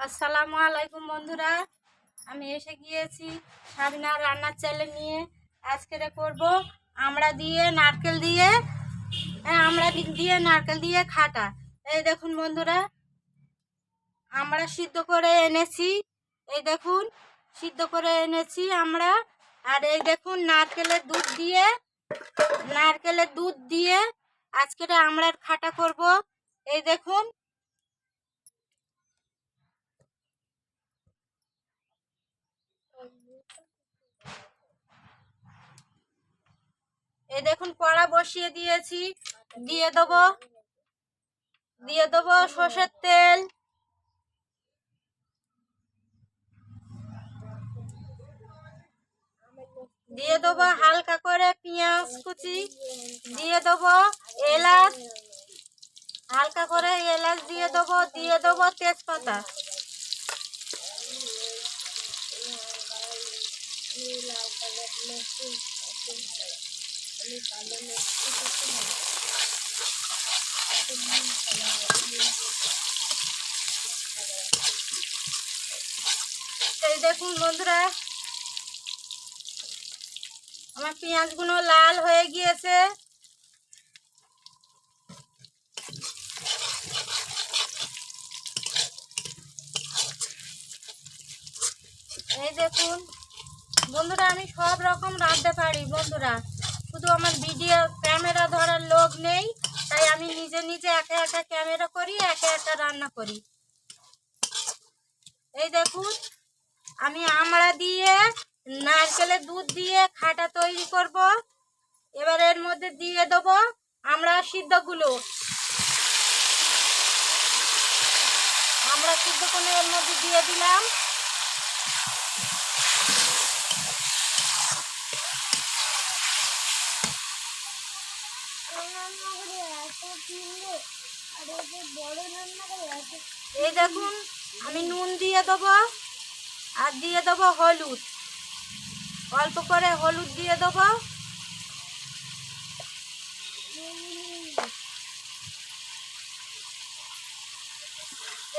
আসসালামু আলাইকুম বন্ধুরা, আমি এসে গিয়েছি সাবিনা রান্নার চ্যানেল নিয়ে। আজকে করব আমড়া দিয়ে নারকেল দিয়ে নারকেল দিয়ে খাটা। এই দেখুন বন্ধুরা, আমরা সিদ্ধ করে এনেছি। এই দেখুন, সিদ্ধ করে এনেছি আমরা। আর এই দেখুন নারকেলের দুধ দিয়ে আজকে আমড়ার খাটা করব। এই দেখুন, কড়া বসিয়ে দিয়েছি। দিয়ে দেবো সর্ষের তেল। দিয়ে দেবো হালকা করে পেঁয়াজ কুচি। দিয়ে দেবো এলাচ, হালকা করে এলাচ দিয়ে দেবো তেজপাতা। এই দেখুন বন্ধুরা, আমার পেঁয়াজগুলো লাল হয়ে গিয়েছে। এই দেখুন বন্ধুরা, আমি সব রকম রাঁধতে পারি বন্ধুরা, শুধু আমার ভিডিও ক্যামেরা ধরার লোক নেই, তাই আমি নিজে নিজে একা একা ক্যামেরা করি, একা একা রান্না করি। এই দেখুন, আমি আমড়া দিয়ে নারকেলের দুধ দিয়ে খাটা তৈরি করব। এবার এর মধ্যে দিয়ে দেবো আমড়া সিদ্ধগুলো। এর মধ্যে দিয়ে দিলাম। এই দেখুন, আমি নুন দিয়ে দেবো আর দিয়ে দেবো হলুদ, অল্প করে হলুদ দিয়ে দেবো।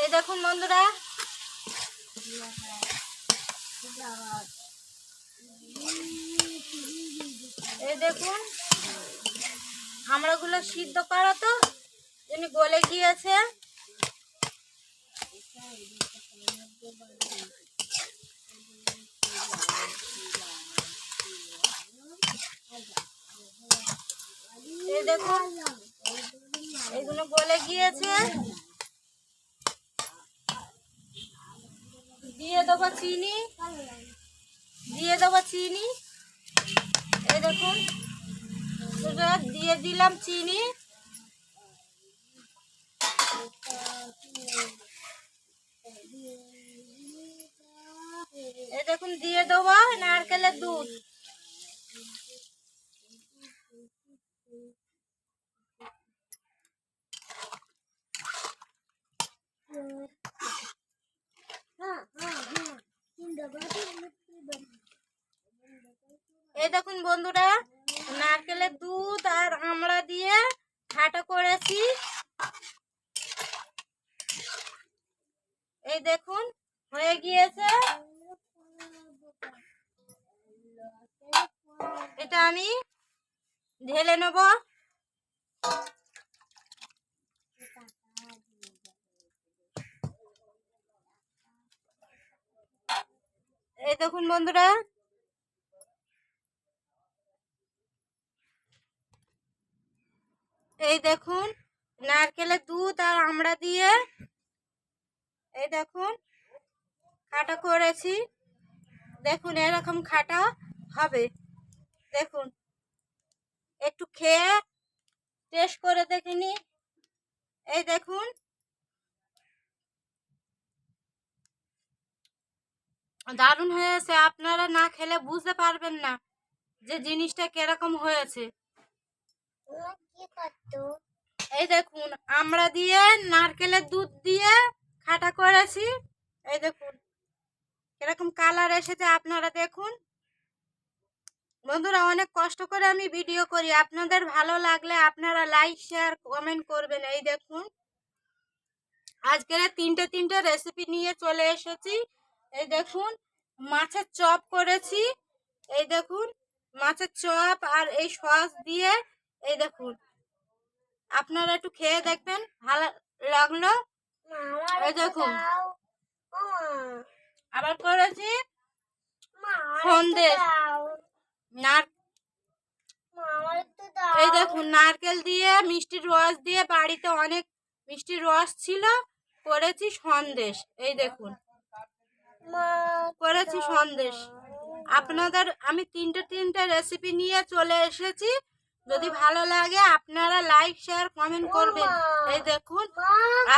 এই দেখুন বন্ধুরা, এই দেখুন আমড়াগুলো সিদ্ধ করা তো এমনি গলে গিয়েছে। এই দেখুন, এগুলো গলে গিয়েছে। দিয়ে দেবো চিনি। এই দেখুন, দিয়ে দিলাম চিনি। এই দেখুন, দিয়ে দেবো নারকেলের দুধ। এই দেখুন বন্ধুরা, নারকেলের দুধ আর আমড়া দিয়ে খাটা করেছি। এই দেখুন হয়ে গিয়েছে। এটা আমি ঢেলে নেব। এই দেখুন বন্ধুরা, এই দেখুন নারকেলের দুধ আর আমড়া দিয়ে এই দেখুন খাটা করেছি। দেখুন এরকম খাটা হবে। দেখুন, একটু খেয়ে টেস্ট করে দেখিনি। এই দেখুন, দারুণ হয়েছে। আপনারা না খেলে বুঝতে পারবেন না যে জিনিসটা কিরকম হয়েছে। এই দেখুন, আমড়া দিয়ে নারকেলের দুধ দিয়ে খাটা করেছি। এই দেখুন কিরকম কালার এসেছে, আপনারা দেখুন বন্ধুরা। অনেক কষ্ট করে আমি ভিডিও করি, আপনাদের ভালো লাগলে আপনারা লাইক শেয়ার কমেন্ট করবেন। এই দেখুন, আজকের তিনটে রেসিপি নিয়ে চলে এসেছি। এই দেখুন মাছের চপ করেছি, এই দেখুন মাছের চপ আর এই সস দিয়ে। এই দেখুন আপনারা একটু খেয়ে দেখবেন, ভালো লাগলো। এই দেখুন আবার করেছি সন্দেশ, এই দেখুন নারকেল দিয়ে মিষ্টির রস দিয়ে, বাড়িতে অনেক মিষ্টির রস ছিল, করেছি সন্দেশ। এই দেখুন করেছি সন্দেশ। আপনাদের আমি তিনটে রেসিপি নিয়ে চলে এসেছি। যদি ভালো লাগে আপনারা লাইক শেয়ার কমেন্ট করবেন। এই দেখুন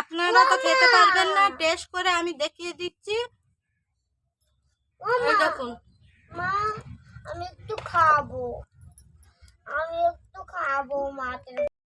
আপনারা তো খেতে পারবেন না, টেস্ট করে আমি দেখিয়ে দিচ্ছি। এই দেখুন আমি একটু খাবো মাছের